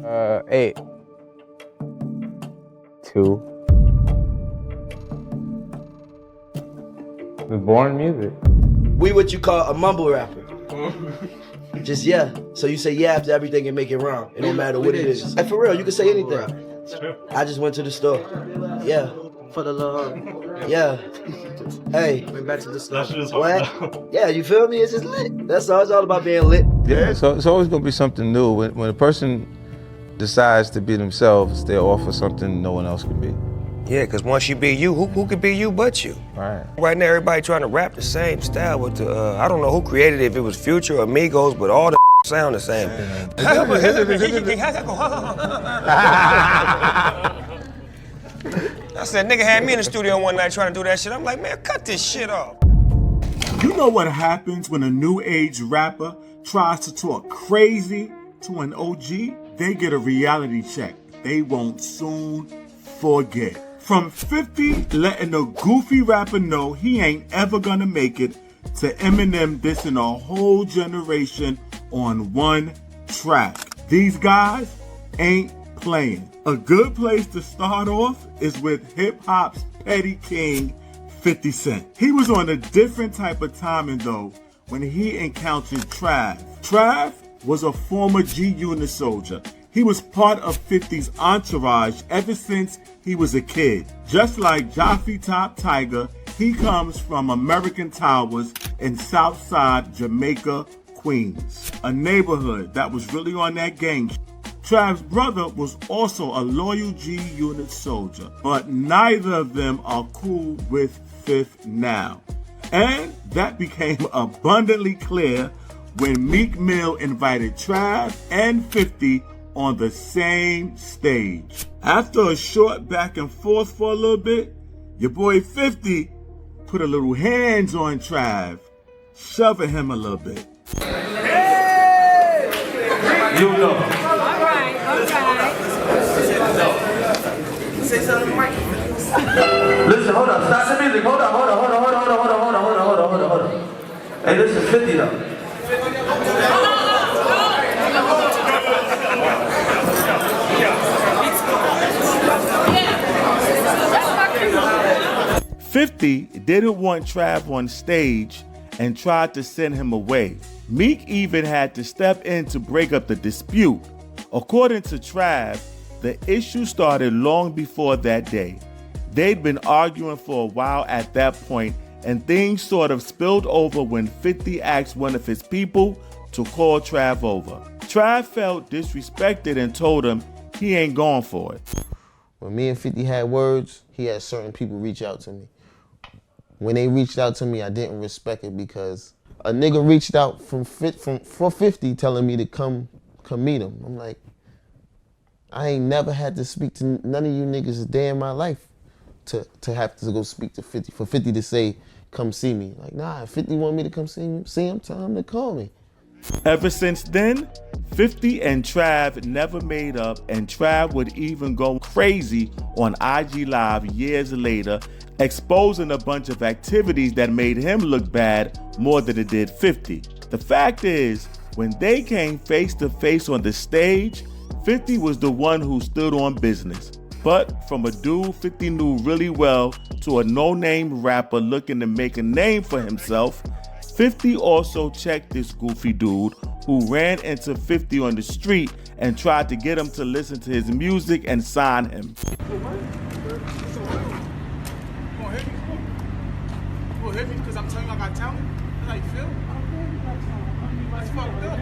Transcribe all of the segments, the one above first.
8. 2. Was born in music. We what you call a mumble rapper. Just yeah. So you say yeah after everything and make it rhyme. It don't matter what it is. Hey, for real, you can say anything. I just went to the store. Yeah. For the love. Yeah. Hey. Went back to the store. What? Yeah, you feel me? It's just lit. That's all. It's all about being lit. Yeah, so it's always gonna be something new. When a person decides to be themselves, they offer something no one else can be. Yeah, because once you be you, who could be you but you? Right. Right now, everybody trying to rap the same style with the, I don't know who created it, if it was Future or Migos, but all the sound the same. I said, nigga had me in the studio one night trying to do that shit. I'm like, man, cut this shit off. You know what happens when a new age rapper tries to talk crazy to an OG? They get a reality check they won't soon forget. From 50 letting a goofy rapper know he ain't ever gonna make it, to Eminem dissing a whole generation on one track. These guys ain't playing. A good place to start off is with hip-hop's petty king, 50 Cent. He was on a different type of timing though when he encountered Trav. Trav was a former G-Unit soldier. He was part of 50's entourage ever since he was a kid. Just like Jaffe Top Tiger, he comes from American Towers in Southside Jamaica, Queens, a neighborhood that was really on that gang. Trav's brother was also a loyal G-Unit soldier, but neither of them are cool with Fifth now. And that became abundantly clear when Meek Mill invited Trav and 50 on the same stage. After a short back and forth for a little bit, your boy 50 put a little hands on Trav, shoving him a little bit. Hey! You know. Alright. Say something to Mike. Listen, hold up, stop the music, hold up. Hey, listen, 50 though. 50 didn't want Trav on stage and tried to send him away. Meek even had to step in to break up the dispute. According to Trav, the issue started long before that day. They'd been arguing for a while at that point, and things sort of spilled over when 50 asked one of his people to call Trav over. Trav felt disrespected and told him he ain't going for it. When me and 50 had words, he had certain people reach out to me. When they reached out to me, I didn't respect it because a nigga reached out for 50 telling me to come meet him. I'm like, I ain't never had to speak to none of you niggas a day in my life to have to go speak to 50. For 50 to say, come see me. Like, nah, if 50 want me to come see him, tell him to call me. Ever since then, 50 and Trav never made up, and Trav would even go crazy on IG Live years later, exposing a bunch of activities that made him look bad more than it did 50. The fact is, when they came face to face on the stage, 50 was the one who stood on business. But from a dude 50 knew really well to a no-name rapper looking to make a name for himself, 50 also checked this goofy dude who ran into 50 on the street and tried to get him to listen to his music and sign him. You gonna hit me because I'm telling you I got talent? That's how you feel? That's fucked up.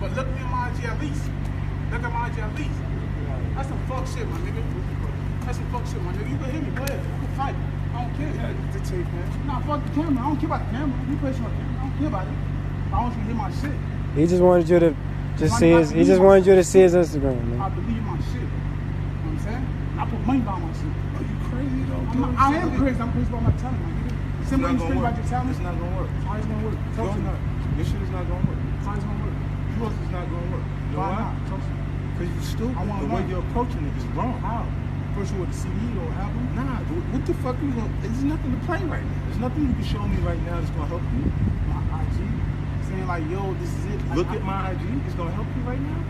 But look at my IG at least. Look at my IG at least. That's some fuck shit, my nigga. That's some fuck shit, my nigga. You can hit me, go ahead. I can fight. I don't care. Yeah, the tape, man. Nah, fuck the camera. I don't care about the camera. You play on the camera. I don't care about it. I want you to hear my shit. He just wanted you to see his. He just wanted you to see his Instagram, man. I believe my shit. You know what I'm saying? I put money behind my shit. Are you crazy though? I am crazy. I'm crazy about my talent, my nigga. Simple you crazy about your talent. It's not gonna work. Why it's gonna work? Tell me. Your shit is not gonna work. Why it's gonna work? Yours is not gonna work. You know why? Because you're stupid. The way you're approaching it is wrong. How? First you with the CD or album? Nah, what the fuck you gonna? There's nothing to play right now. There's nothing you can show me right now that's gonna help you. My IG, saying like, yo, this is it. Look at my IG. It's gonna help you right now.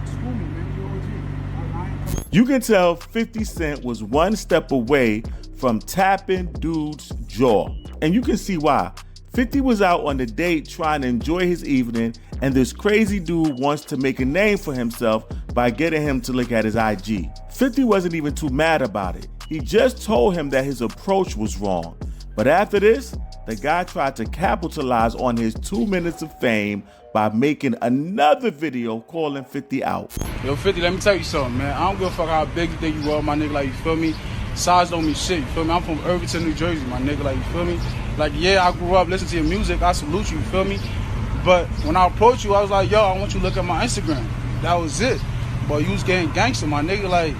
School me, man. You OG. You can tell 50 Cent was one step away from tapping dude's jaw. And you can see why. 50 was out on a date trying to enjoy his evening, and this crazy dude wants to make a name for himself by getting him to look at his IG. 50 wasn't even too mad about it. He just told him that his approach was wrong. But after this, the guy tried to capitalize on his 2 minutes of fame by making another video calling 50 out. Yo, 50, let me tell you something, man. I don't give a fuck how big you think you are, my nigga, like, you feel me? Size don't mean shit, you feel me? I'm from Irvington, New Jersey, my nigga, like, you feel me? Like, yeah, I grew up listening to your music, I salute you, you feel me? But when I approached you, I was like, yo, I want you to look at my Instagram. That was it. But you was getting gangster, my nigga, like,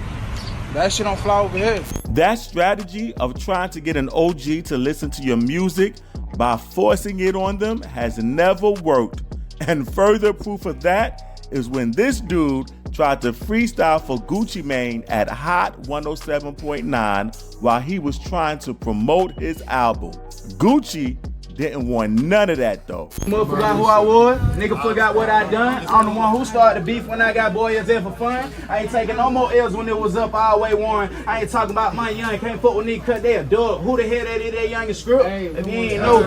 that shit don't fly over here. That strategy of trying to get an OG to listen to your music by forcing it on them has never worked. And further proof of that is when this dude tried to freestyle for Gucci Mane at Hot 107.9 while he was trying to promote his album. Gucci didn't want none of that though. Mother forgot who I was, nigga forgot what I done. I'm the one who started the beef when I got boys there for fun. I ain't taking no more L's when it was up, I always won. I ain't talking about my young, can't fuck with nigga cut there. Dub, who the hell that is that youngest script? If you ain't know,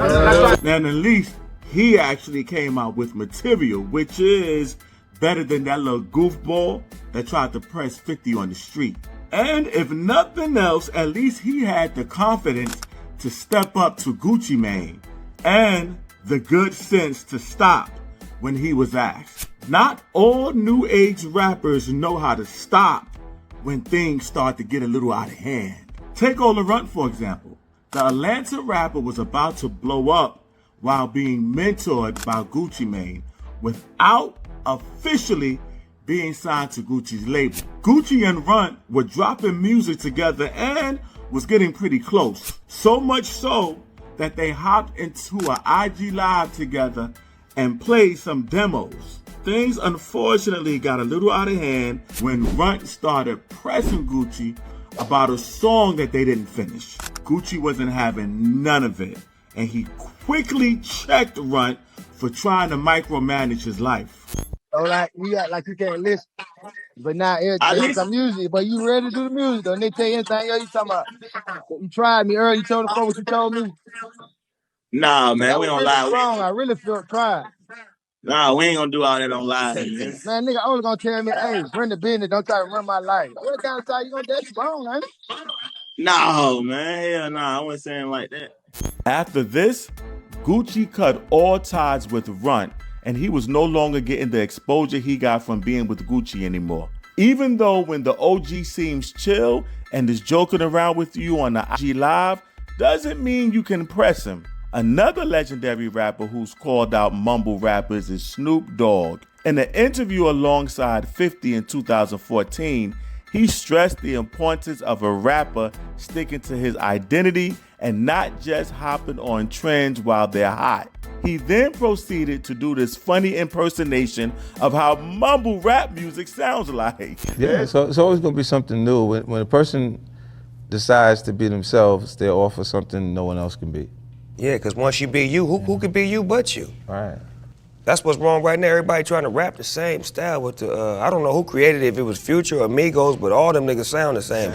And at least he actually came out with material, which is better than that little goofball that tried to press 50 on the street. And if nothing else, at least he had the confidence to step up to Gucci Mane and the good sense to stop when he was asked. Not all new age rappers know how to stop when things start to get a little out of hand. Take Lil Xan, for example. The Atlanta rapper was about to blow up while being mentored by Gucci Mane without officially being signed to Gucci's label. Gucci and Runt were dropping music together and was getting pretty close. So much so that they hopped into an IG Live together and played some demos. Things unfortunately got a little out of hand when Runt started pressing Gucci about a song that they didn't finish. Gucci wasn't having none of it, and he quickly checked Runt for trying to micromanage his life. so like we act like you can't listen. But now it's some music, but you ready to do the music though. And they tell you anything else you talking about. You tried me earlier, you told the folks what you told me. Nah, man, we don't lie. Wrong. I really feel tried. Nah, we ain't gonna do all that on live, man. Man, nigga always gonna tell me, hey, run the business, don't try to run my life. What kind of time you gonna that's wrong, man? No, man, hell nah, I wasn't saying like that. After this, Gucci cut all ties with Runt, and he was no longer getting the exposure he got from being with Gucci anymore. Even though when the OG seems chill and is joking around with you on the IG Live, doesn't mean you can press him. Another legendary rapper who's called out mumble rappers is Snoop Dogg. In an interview alongside 50 in 2014, he stressed the importance of a rapper sticking to his identity and not just hopping on trends while they're hot. He then proceeded to do this funny impersonation of how mumble rap music sounds like. Yeah, so it's always gonna be something new. When a person decides to be themselves, they're offer something no one else can be. Yeah, because once you be you, who could be you but you? Right. That's what's wrong right now. Everybody trying to rap the same style with the, I don't know who created it, if it was Future or Migos, but all them niggas sound the same.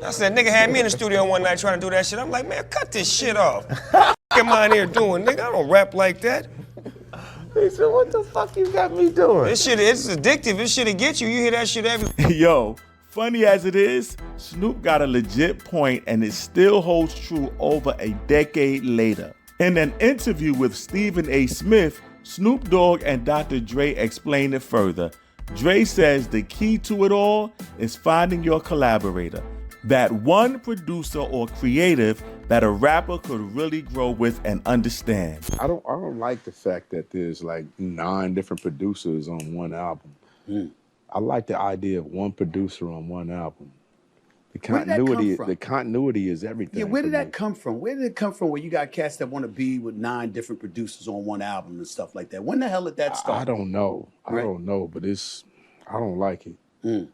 I said, nigga had me in the studio one night trying to do that shit. I'm like, man, cut this shit off. What am I in here doing, nigga? I don't rap like that. He said, what the fuck you got me doing? This shit, it's addictive. This shit'll get you. You hear that shit every... Yo, funny as it is, Snoop got a legit point and it still holds true over a decade later. In an interview with Stephen A. Smith, Snoop Dogg and Dr. Dre explain it further. Dre says the key to it all is finding your collaborator. That one producer or creative that a rapper could really grow with and understand. I don't like the fact that there's like 9 different producers on one album. I like the idea of one producer on one album. The continuity is everything. Yeah, where did that come from? Where did it come from where you got cats that want to be with 9 different producers on one album and stuff like that? When the hell did that start? I don't know. I don't know, but I don't like it.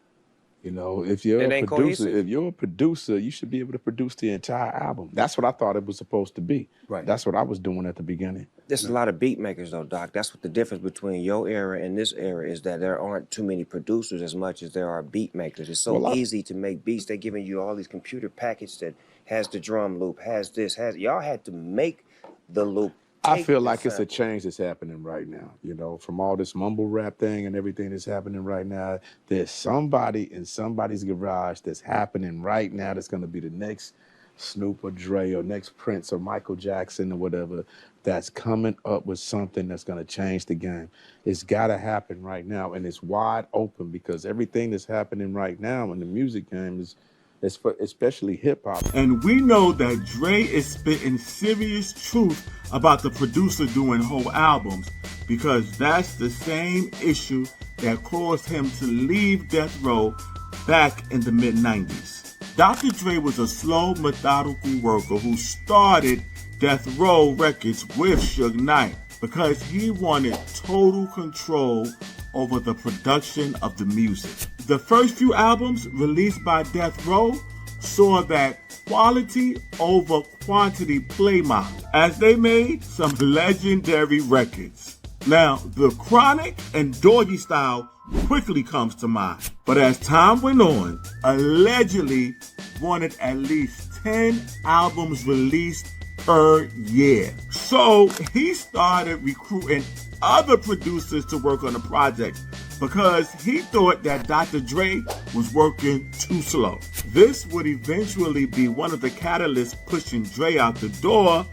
You know, if you're It a ain't producer, cohesive. you should be able to produce the entire album. That's what I thought it was supposed to be. Right. That's what I was doing at the beginning. There's a lot of beat makers though, Doc. That's what the difference between your era and this era is, that there aren't too many producers as much as there are beat makers. It's so easy to make beats. They're giving you all these computer packages that has the drum loop, has this, y'all had to make the loop. I feel like it's a change that's happening right now. You know, from all this mumble rap thing and everything that's happening right now, there's somebody in somebody's garage that's happening right now that's going to be the next Snoop or Dre or next Prince or Michael Jackson or whatever, that's coming up with something that's going to change the game. It's got to happen right now, and it's wide open because everything that's happening right now in the music game is especially hip-hop. And we know that Dre is spitting serious truth about the producer doing whole albums, because that's the same issue that caused him to leave Death Row back in the mid-90s. Dr. Dre was a slow, methodical worker who started Death Row Records with Suge Knight because he wanted total control over the production of the music. The first few albums released by Death Row saw that quality over quantity play model, as they made some legendary records. Now, The Chronic and Doggy Style quickly comes to mind, but as time went on, allegedly wanted at least 10 albums released per year. So he started recruiting other producers to work on the project because he thought that Dr. Dre was working too slow. This would eventually be one of the catalysts pushing Dre out the door,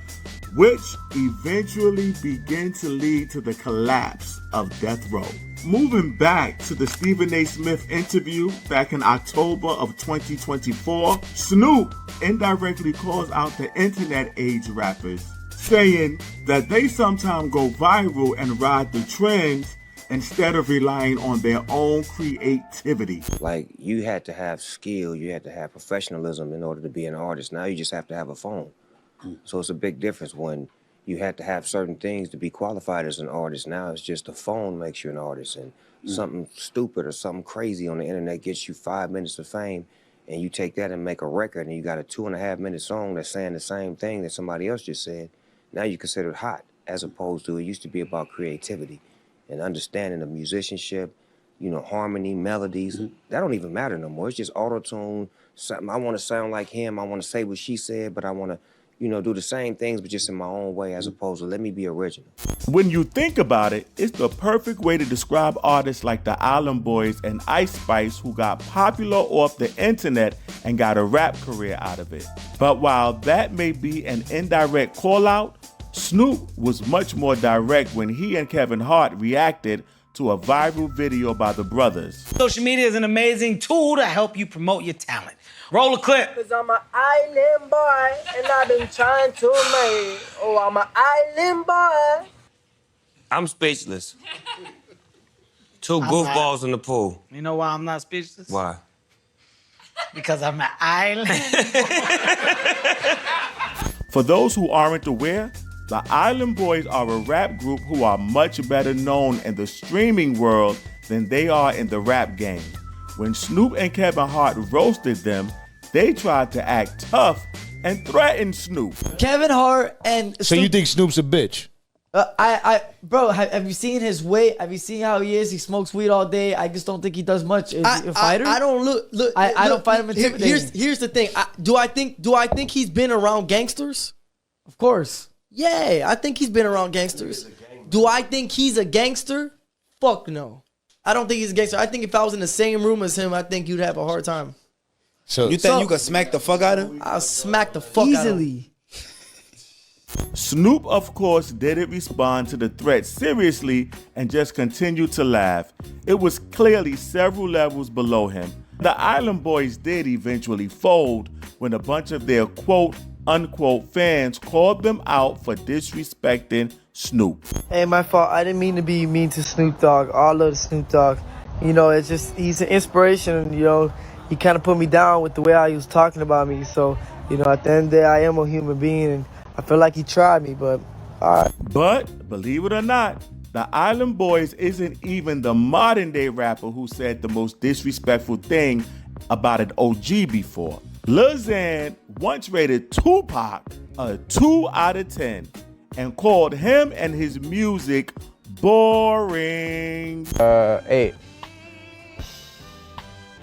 which eventually began to lead to the collapse of Death Row. Moving back to the Stephen A. Smith interview back in October of 2024, Snoop indirectly calls out the internet age rappers, saying that they sometimes go viral and ride the trends instead of relying on their own creativity. Like, you had to have skill, you had to have professionalism in order to be an artist. Now you just have to have a phone. So it's a big difference when you had to have certain things to be qualified as an artist. Now it's just the phone makes you an artist, and something stupid or something crazy on the internet gets you 5 minutes of fame, and you take that and make a record, and you got a 2.5-minute song that's saying the same thing that somebody else just said. Now you're considered hot, as opposed to it used to be about creativity and understanding of musicianship, you know, harmony, melodies. That don't even matter no more. It's just auto-tune. Something, I want to sound like him. I want to say what she said, but I want to, you know, do the same things, but just in my own way, as opposed to let me be original. When you think about it, it's the perfect way to describe artists like the Island Boys and Ice Spice, who got popular off the internet and got a rap career out of it. But while that may be an indirect call-out, Snoop was much more direct when he and Kevin Hart reacted to a viral video by the brothers. Social media is an amazing tool to help you promote your talent. Roll a clip. Cause I'm an island boy, and I've been trying to make. Oh, I'm an island boy. I'm speechless. Two goofballs in the pool. You know why I'm not speechless? Why? Because I'm an island. For those who aren't aware, the Island Boys are a rap group who are much better known in the streaming world than they are in the rap game. When Snoop and Kevin Hart roasted them, they tried to act tough and threaten Snoop. Kevin Hart and So you think Snoop's a bitch? Bro, have you seen his weight? Have you seen how he is? He smokes weed all day. I just don't think he does much. Is he a fighter? I don't look. I don't find him intimidating. Here's the thing. Do I think he's been around gangsters? Of course. Yeah, I think he's been around gangsters. Do I think he's a gangster? Fuck no. I don't think he's a gangster. I think if I was in the same room as him, I think you'd have a hard time. So you think you could smack the fuck out of him? I'll smack the fuck out of him. Easily. Snoop, of course, didn't respond to the threat seriously and just continued to laugh. It was clearly several levels below him. The Island Boys did eventually fold when a bunch of their quote-unquote fans called them out for disrespecting Snoop. Hey, my fault. I didn't mean to be mean to Snoop Dogg. I love Snoop Dogg. You know, it's just, he's an inspiration. You know, he kind of put me down with the way he was talking about me. So, you know, at the end of the day, I am a human being, and I feel like he tried me, but all right. But, believe it or not, the Island Boys isn't even the modern day rapper who said the most disrespectful thing about an OG before. Lil Xan once rated Tupac a 2 out of 10 and called him and his music boring. 8.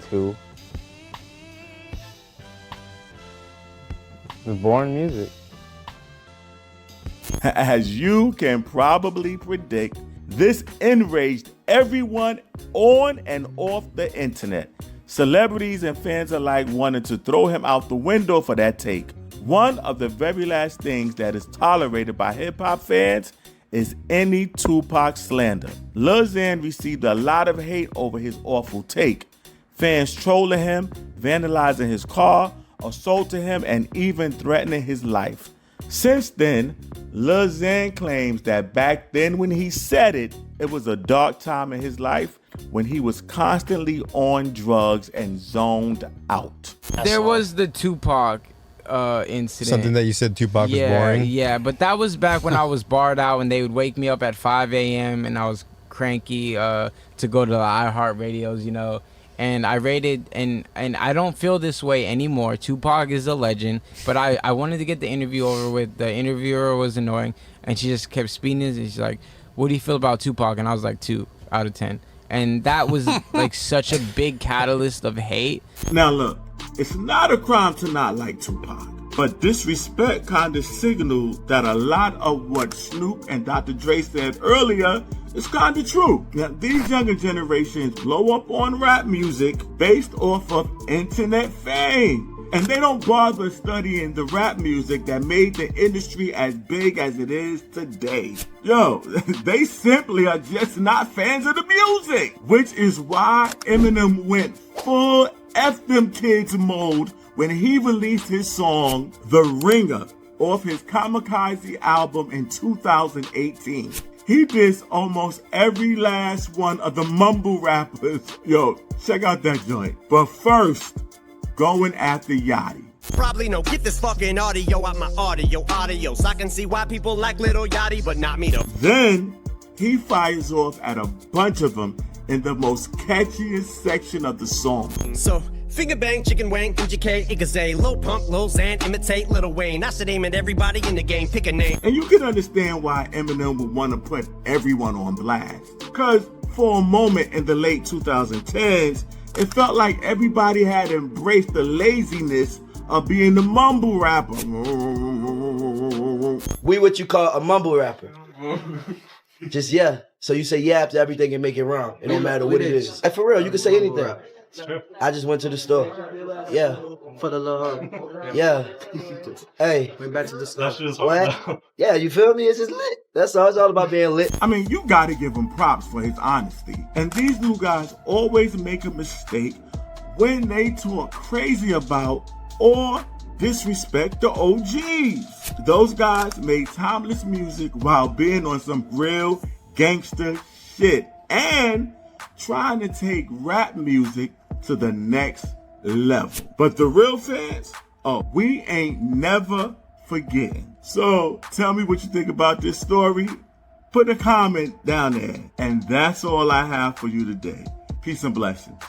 2. It's boring music. As you can probably predict, this enraged everyone on and off the internet. Celebrities and fans alike wanted to throw him out the window for that take. One of the very last things that is tolerated by hip-hop fans is any Tupac slander. Lil Xan received a lot of hate over his awful take. Fans trolling him, vandalizing his car, assaulting him, and even threatening his life. Since then, Lil Xan claims that back then when he said it, it was a dark time in his life when he was constantly on drugs and zoned out. There was the Tupac incident. Something that you said Tupac was boring? Yeah, but that was back when I was barred out and they would wake me up at 5 a.m. and I was cranky to go to the iHeart radios, you know. And I rated, and I don't feel this way anymore. Tupac is a legend, but I wanted to get the interview over with. The interviewer was annoying, and she just kept speeding it. She's like, "What do you feel about Tupac?" And I was like, 2 out of 10. And that was like such a big catalyst of hate. Now look, it's not a crime to not like Tupac, but disrespect kind of signals that a lot of what Snoop and Dr. Dre said earlier is kind of true. Now, these younger generations blow up on rap music based off of internet fame. And they don't bother studying the rap music that made the industry as big as it is today. Yo, they simply are just not fans of the music. Which is why Eminem went full F them kids mode when he released his song, The Ringer, off his Kamikaze album in 2018. He dissed almost every last one of the mumble rappers. Yo, check out that joint. But first, going after Yachty. Probably no, get this fucking audio out my audio, so I can see why people like Little Yachty, but not me though. Then, he fires off at a bunch of them in the most catchiest section of the song. So, finger bang, chicken wang, MGK, Igazay, Lil Pump, Lil Xan, imitate Lil Wayne. I should aim at everybody in the game, pick a name. And you can understand why Eminem would want to put everyone on blast. Because for a moment in the late 2010s, it felt like everybody had embraced the laziness of being the mumble rapper. We what you call a mumble rapper. Just yeah. So you say yeah after everything and make it rhyme. It don't matter what it is. Hey, for real, you can say anything. I just went to the store. Yeah. For the love. Yeah. Hey. Went back to the store. What? Yeah, you feel me? It's just lit. That's all. It's all about being lit. I mean, you gotta give him props for his honesty. And these new guys always make a mistake when they talk crazy about or disrespect the OGs. Those guys made timeless music while being on some real gangster shit and trying to take rap music to the next level. But the real fans, oh, we ain't never forgetting. So tell me what you think about this story. Put a comment down there. And that's all I have for you today. Peace and blessings.